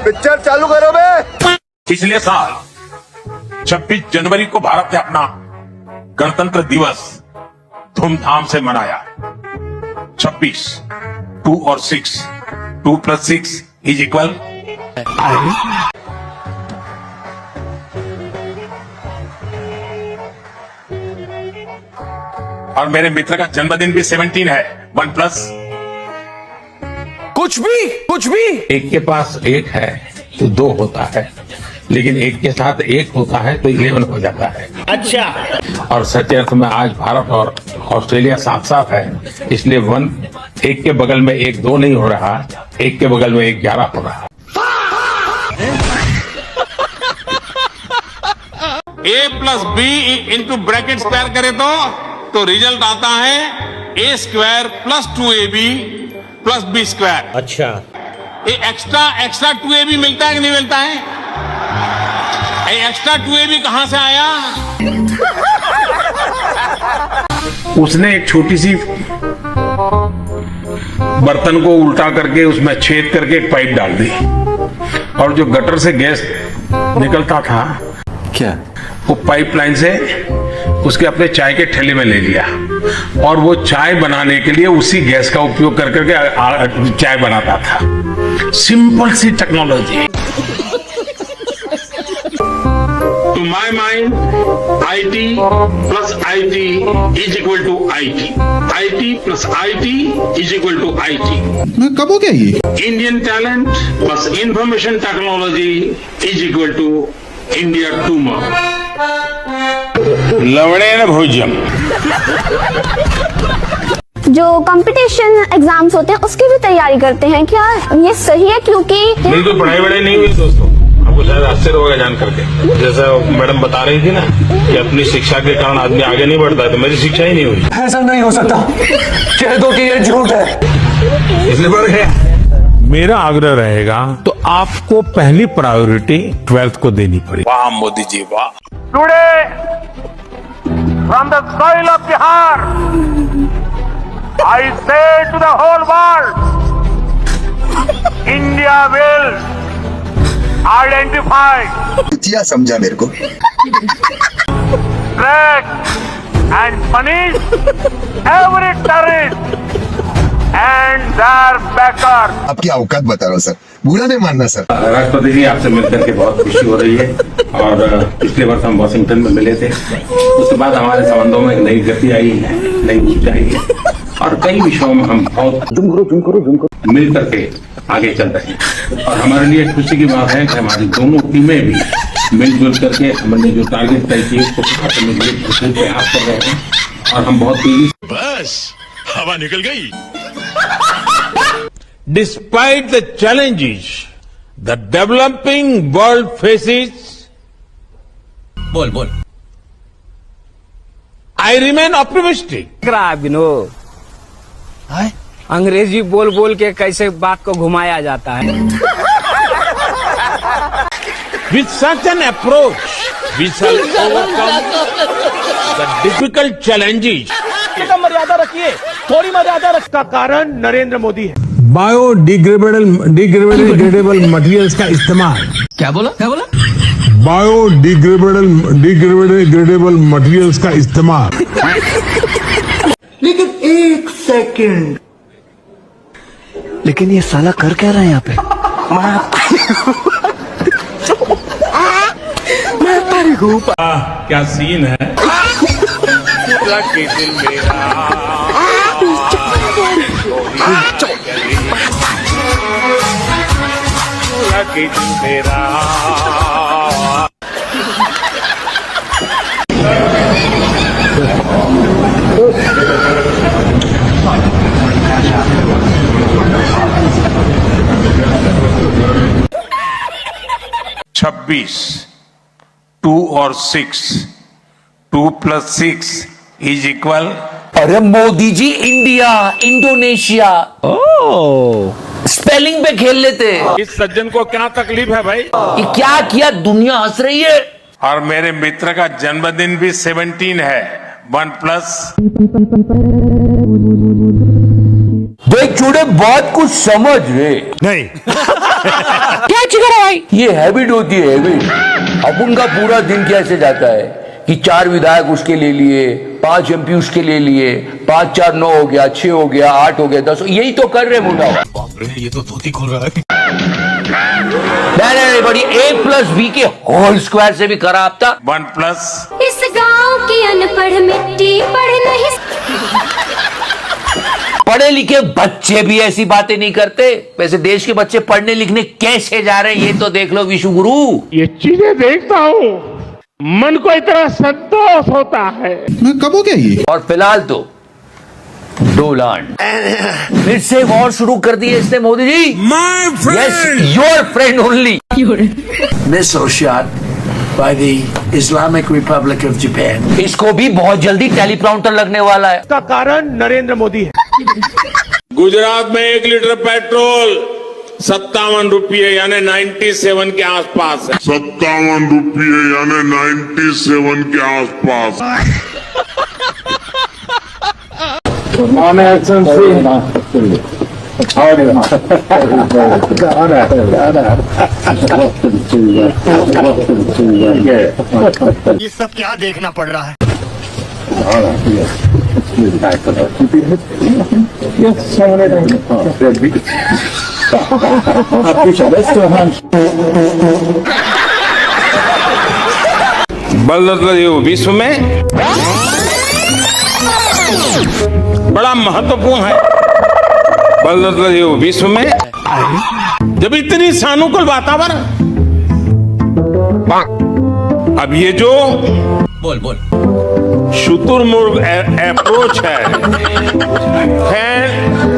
Picture चालू करो बे। पिछले साल 26 जनवरी को भारत ने अपना गणतंत्र दिवस धूमधाम से मनाया। 26, 2 और 6, 2 + 6 = और मेरे मित्र का जन्मदिन भी 17 है। 1 + कुछ भी एक के पास 1 है तो 2 होता है, लेकिन एक के साथ 1 होता है तो 11 हो जाता है। अच्छा। और सच्चे अर्थ में आज भारत और ऑस्ट्रेलिया साथ साथ है, इसलिए 1 के बगल में 1 2 नहीं हो रहा, 1 के बगल में 1 11 हो रहा। A + B into bracket square करे तो रिजल्ट आता है A² + 2AB + B²। अच्छा। ये एक्स्ट्रा 2AB मिलता है कि नहीं मिलता है? ये एक्स्ट्रा 2AB कहां से आया? उसने एक छोटी सी बर्तन को उल्टा करके उसमें छेद करके एक पाइप डाल दी, और जो गटर से गैस निकलता था क्या वो पाइपलाइन से उसके अपने चाय के ठेले में ले लिया, और वो चाय बनाने के लिए उसी गैस का उपयोग कर करके चाय बनाता था। सिंपल सी technology. To my mind IT + IT = IT, IT + IT = IT। कब हो गया ये? Indian talent + information technology = India tomorrow. लवणेन भोज्यम। जो कंपटीशन एग्जाम्स होते हैं उसकी भी तैयारी करते हैं क्या? ये सही है? क्योंकि मेरी कोई पढ़ाई वढ़ाई नहीं हुई दोस्तों, आपको शायद आश्चर्य होगा जान करके। जैसा मैडम बता रही थी ना कि अपनी शिक्षा के कारण आदमी आगे नहीं बढ़ता है, तो मेरी शिक्षा ही नहीं हुई। ऐसा नहीं हो सकता, कह दो कि ये झूठ है। इसलिए बढ़ गया। मेरा आग्रह रहेगा तो आपको पहली प्रायोरिटी 12th को देनी पड़ेगी। वाह मोदी जी वाह। Today, from the soil of Bihar, I say to the whole world, India will identify, क्या समझा मेरे को? track and punish every terrorist and their backers. आपकी औकात बता रहा हूँ सर, बुरा नहीं मानना सर। राष्ट्रपति जी आपसे मिलकर के बहुत खुशी हो रही है, और पिछले वर्ष हम वॉशिंगटन में मिले थे। उसके बाद हमारे संबंधों में एक नई गति आई है, नई ऊंचाई है, और कई विषयों में हम बहुत मिल करके आगे चल रहे हैं। और हमारे लिए खुशी की बात है कि हमारी दोनों टीमें भी मिलजुल करके हमने जो टारगेट तय किए उसको पूरा करने के लिए भरपूर प्रयास कर रहे हैं, और हम बहुत तेजी। बस हवा निकल गई। Despite the challenges the developing world faces, बोल I remain optimistic. विनोद, अंग्रेजी बोल बोल के कैसे बात को घुमाया जाता है। With such an approach, we shall overcome the difficult challenges. मर्यादा रखिए, थोड़ी मर्यादा रखता। कारण नरेंद्र मोदी है। बायोडिग्रेडेबल मटेरियल्स का इस्तेमाल। क्या बोला? बायोडिग्रेडेबल मटेरियल्स का इस्तेमाल। लेकिन 1 सेकंड, लेकिन ये साला कर क्या रहा है यहाँ पे? मैं तारी घूप। क्या सीन है? दिल मेरा मेरा। छब्बीस 2 और 6, 2 + 6 = अरे Modi ji, India Indonesia spelling पे खेल लेते। इस सज्जन को क्या तकलीफ है भाई? ये क्या किया? दुनिया हंस रही है। और मेरे मित्र का जन्मदिन भी 17 है। 1 + देख चूड़े, बहुत कुछ समझ रहे नहीं। क्या चिकरा भाई? ये हैबिट होती है, हैबिट। अब उनका पूरा दिन कैसे जाता है कि 4 विधायक उसके ले लिए, 5 MP उसके ले लिए, 5 4 9 हो गया, 6 हो गया, 8 हो गया, 10, यही तो कर रहे मुंडा। ये तो धोती खोल रहा है। नहीं बड़ी A+B के होल स्क्वायर से भी खराब था। 1+ इस गांव की अनपढ़ मिट्टी पढ़ नहीं। पढ़े लिखे बच्चे भी ऐसी बातें नहीं करते। वैसे देश के बच्चे पढ़ने लिखने कैसे जा रहे हैं ये तो देख लो विशु गुरु। ये चीजें देखता हूँ, मन को इतना संतोष होता है। मैं कब हो गया ये? और फिलहाल तो डोलान फिर से वॉर शुरू कर दी है इसने Modi ji. My yes, friend! Your friend only. Missile shot by the Islamic Republic of Japan. इसको भी बहुत जल्दी टेलीप्रॉम्प्टर लगने वाला है। इसका कारण नरेंद्र मोदी है। गुजरात में 1 लीटर पेट्रोल 57 रुपये यानी 97 के आसपास है। 57 रुपये यानी 97 के आसपास। ये सब क्या देखना पड़ रहा है? बल्लभ विश्व में बड़ा महत्वपूर्ण है। बल्लभ विश्व में जब इतनी सानुकूल वातावरण, अब ये जो शुतुरमुर्ग अप्रोच है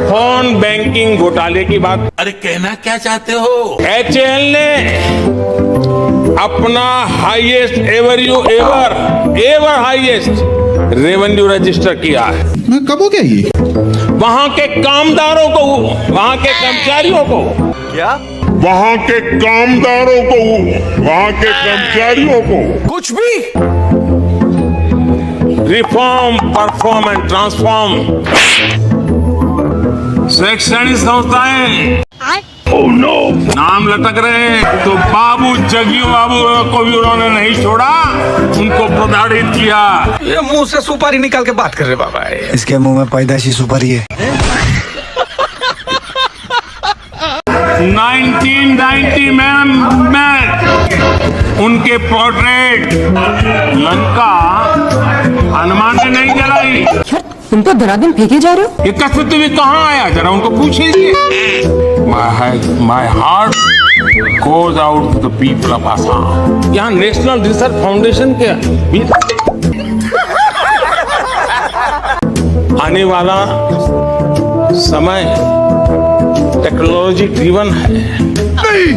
फोन बैंकिंग घोटाले की बात। अरे कहना क्या चाहते हो? HAL ने अपना highest ever highest revenue register किया है। मैं कब हो गया ये? वहां के कामदारों को, वहां के कर्मचारियों को, वहाँ के कामदारों को, वहाँ के कर्मचारियों को कुछ भी रिफॉर्म, परफॉर्म एंड ट्रांसफॉर्म शैक्षणिक संस्थाएं नाम लटक रहे हैं तो बाबू जगी बाबू को भी उन्होंने नहीं छोड़ा, उनको प्रताड़ित किया। ये मुंह से सुपारी निकाल के बात कर रहे बाबा। इसके मुंह में पैदाशी सुपारी है। 1990 में उनके पोर्ट्रेट लंका हनुमान ने नहीं जलाई। तुम तो धराधम फेंके जा रहे हो। ये कसरत भी कहाँ आया, जरा उनको पूछ लीजिए। My heart goes out to the people of Assam. यहाँ नेशनल रिसर्च फाउंडेशन के भी आने वाला समय टेक्नोलॉजी ड्रिवन है। नहीं,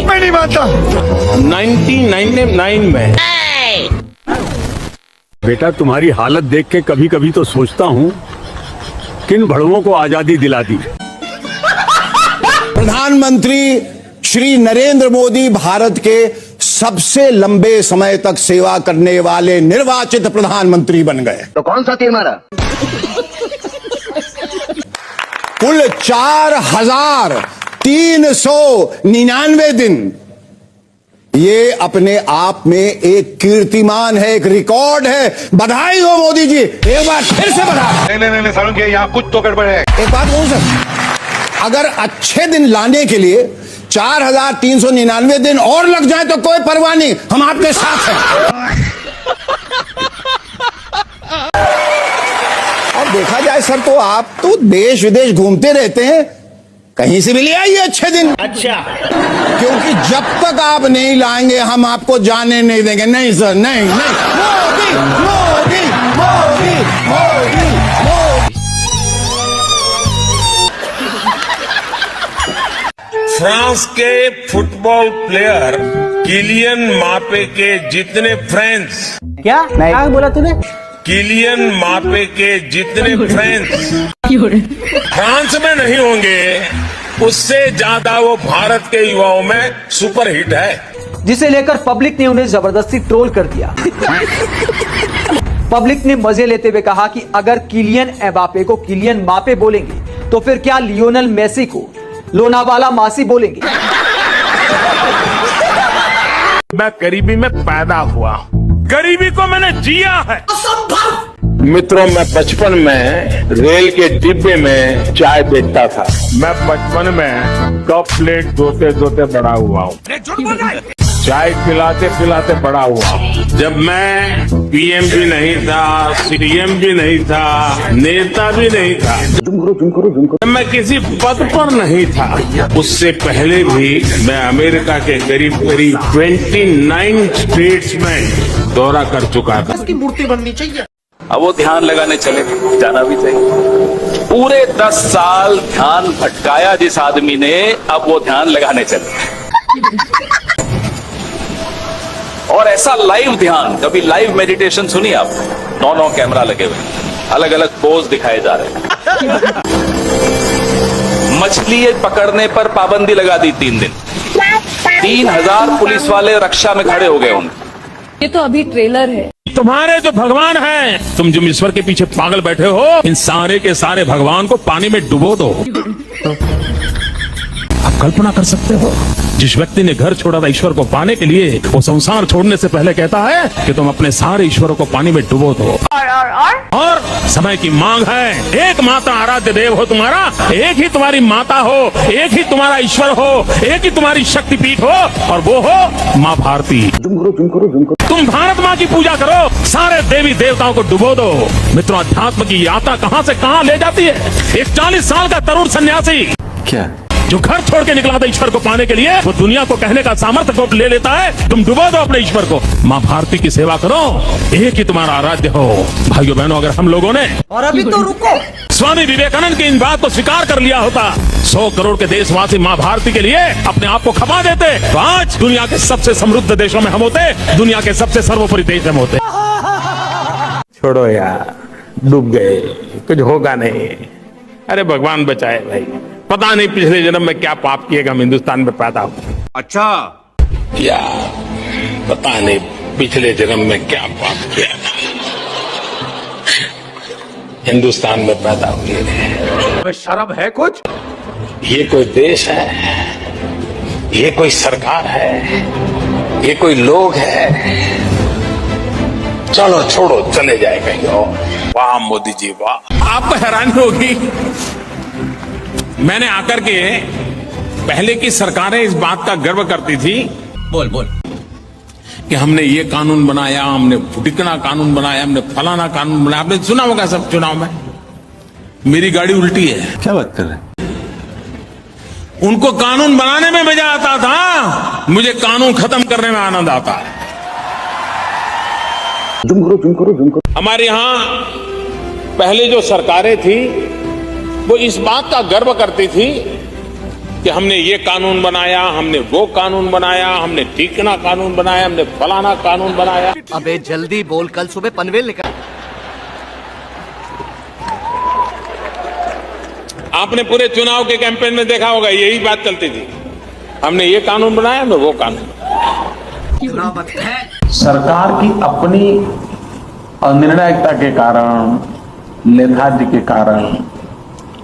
मैं नहीं मानता। 1999 में बेटा तुम्हारी हालत देख के कभी कभी तो सोचता हूँ किन भड़वों को आजादी दिला दी। प्रधानमंत्री श्री नरेंद्र मोदी भारत के सबसे लंबे समय तक सेवा करने वाले निर्वाचित प्रधानमंत्री बन गए। तो कौन सा तीर मारा? कुल 4,399 दिन। ये अपने आप में एक कीर्तिमान है, एक रिकॉर्ड है। बधाई हो मोदी जी, एक बार फिर से बधाई। नहीं सारुण के यहाँ कुछ तो गड़बड़ है। एक बात कहूं सर, अगर अच्छे दिन लाने के लिए 4,399 दिन और लग जाए तो कोई परवाह नहीं, हम आपके साथ हैं। और देखा जाए सर तो आप तो देश विदेश घूमते रहते हैं, कहीं से भी ले आइए अच्छे दिन। अच्छा, क्योंकि जब तक आप नहीं लाएंगे हम आपको जाने नहीं देंगे। नहीं सर, नहीं। मोदी मोदी मोदी मोदी मोदी। फ्रांस के फुटबॉल प्लेयर किलियन मापे के जितने फ्रेंड्स, क्या बोला तूने? किलियन मापे के जितने फ्रेंड्स फ्रांस में नहीं होंगे, उससे ज्यादा वो भारत के युवाओं में सुपरहिट है। जिसे लेकर पब्लिक ने उन्हें जबरदस्ती ट्रोल कर दिया। पब्लिक ने मजे लेते हुए कहा कि अगर किलियन एम्बापे को किलियन मापे बोलेंगे तो फिर क्या लियोनेल मेसी को लोनावाला मासी बोलेंगे। मैं गरीबी में पैदा हुआ, गरीबी को मैंने जिया है। मित्रों, मैं बचपन में रेल के डिब्बे में चाय बेचता था। मैं बचपन में कप प्लेट धोते धोते बड़ा हुआ हूँ, चाय पिलाते पिलाते बड़ा हुआ। जब मैं पीएम भी नहीं था, सीएम भी नहीं था, नेता भी नहीं था, जब मैं किसी पद पर नहीं था, उससे पहले भी मैं अमेरिका के करीब करीब 29 स्टेट्स में दौरा कर चुका था। इसकी मूर्ति बननी चाहिए। अब वो ध्यान लगाने चले, जाना भी चाहिए। पूरे 10 साल ध्यान भटकाया जिस आदमी ने, अब वो ध्यान लगाने चले। और ऐसा लाइव ध्यान, कभी लाइव मेडिटेशन सुनी आप? 9 कैमरा लगे हुए, अलग अलग पोज दिखाए जा रहे हैं। मछली पकड़ने पर पाबंदी लगा दी 3 दिन। 3000 पुलिस वाले रक्षा में खड़े हो गए उनके। ये तो अभी ट्रेलर है। तुम्हारे जो भगवान हैं, तुम जो ईश्वर के पीछे पागल बैठे हो, इन सारे के सारे भगवान को पानी में डुबो दो। आप कल्पना कर सकते हो, जिस व्यक्ति ने घर छोड़ा था ईश्वर को पाने के लिए, वो संसार छोड़ने से पहले कहता है कि तुम अपने सारे ईश्वरों को पानी में डुबो दो। और समय की मांग है, एक माता आराध्य देव हो तुम्हारा, एक ही तुम्हारी माता हो, एक ही तुम्हारा ईश्वर हो, एक ही तुम्हारी शक्तिपीठ हो, और वो हो माँ भारती। तुम भारत माँ की पूजा करो, सारे देवी देवताओं को डुबो दो। मित्रों, अध्यात्म की यात्रा कहाँ से कहाँ ले जाती है। एक 40 साल का तरुण सन्यासी क्या जो घर छोड़ के निकला था ईश्वर को पाने के लिए, वो दुनिया को कहने का सामर्थ्य को ले लेता है, तुम डुबो दो अपने ईश्वर को। माँ भारती की सेवा करो, एक ही तुम्हारा आराध्य हो। भाइयों बहनों, अगर हम लोगों ने, और अभी तो रुको, स्वामी विवेकानंद की इन बात को स्वीकार कर लिया होता, 100 करोड़ के देशवासी माँ भारती के लिए अपने आप को खपा देते, तो आज दुनिया के सबसे समृद्ध देशों में हम होते, दुनिया के सबसे सर्वोपरि देश हम होते। छोड़ो यार, डूब गए, कुछ होगा नहीं। अरे भगवान बचाए भाई, पता नहीं पिछले जन्म में क्या पाप किएगा, हम हिंदुस्तान में पैदा हो। अच्छा, या पता नहीं पिछले जन्म में क्या पाप किया था, हिंदुस्तान में पैदा हुए। शर्म है कुछ? ये कोई देश है, ये कोई सरकार है, ये कोई लोग है? चलो छोड़ो, चले जाए कहीं और। वाह मोदी जी वाह। आपको हैरानी होगी, मैंने आकर के, पहले की सरकारें इस बात का गर्व करती थी, बोल बोल, कि हमने ये कानून बनाया, हमने फुटिकना कानून बनाया, हमने फलाना कानून बनाया। आपने सुना होगा सब चुनाव में। मेरी गाड़ी उल्टी है। क्या बात कर रहे हैं? उनको कानून बनाने में मजा आता था, मुझे कानून खत्म करने में आनंद आता है। हमारे यहां पहले जो सरकारें थी, वो इस बात का गर्व करती थी कि हमने ये कानून बनाया, हमने वो कानून बनाया, हमने ठीकना कानून बनाया, हमने फलाना कानून बनाया। अबे जल्दी बोल, कल सुबह पनवेल निकल। आपने पूरे चुनाव के कैंपेन में देखा होगा, यही बात चलती थी, हमने ये कानून बनाया, हमने वो कानून। सरकार की अपनी अनिर्णायकता के कारण, लेथार्जी के कारण,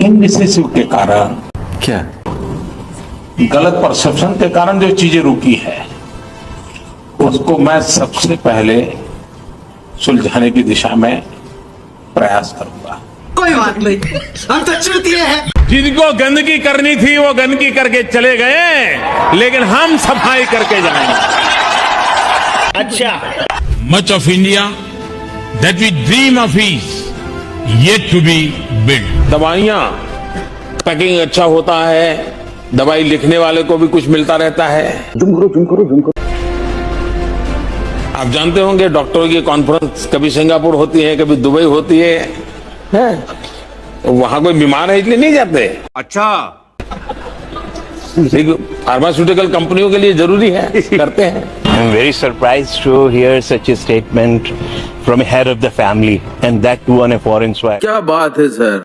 इनडिसिसिव के कारण, क्या गलत परसेप्शन के कारण जो चीजें रुकी है, उसको मैं सबसे पहले सुलझाने की दिशा में प्रयास करूंगा। कोई बात नहीं, हम तो चुतिए हैं। जिनको गंदगी करनी थी वो गंदगी करके चले गए, लेकिन हम सफाई करके जाएंगे। अच्छा, much of India that we dream of is yet to be build. दवाइयां, पैकिंग अच्छा होता है, दवाई लिखने वाले को भी कुछ मिलता रहता है। आप जानते होंगे डॉक्टरों की कॉन्फ्रेंस कभी सिंगापुर होती है, कभी दुबई होती है? वहां कोई बीमार है इसलिए नहीं जाते। अच्छा, फार्मास्यूटिकल कंपनियों के लिए जरूरी है, करते हैं। I am very surprised to hear such a statement from a head of the family, and that too on a foreign soil. क्या बात है सर।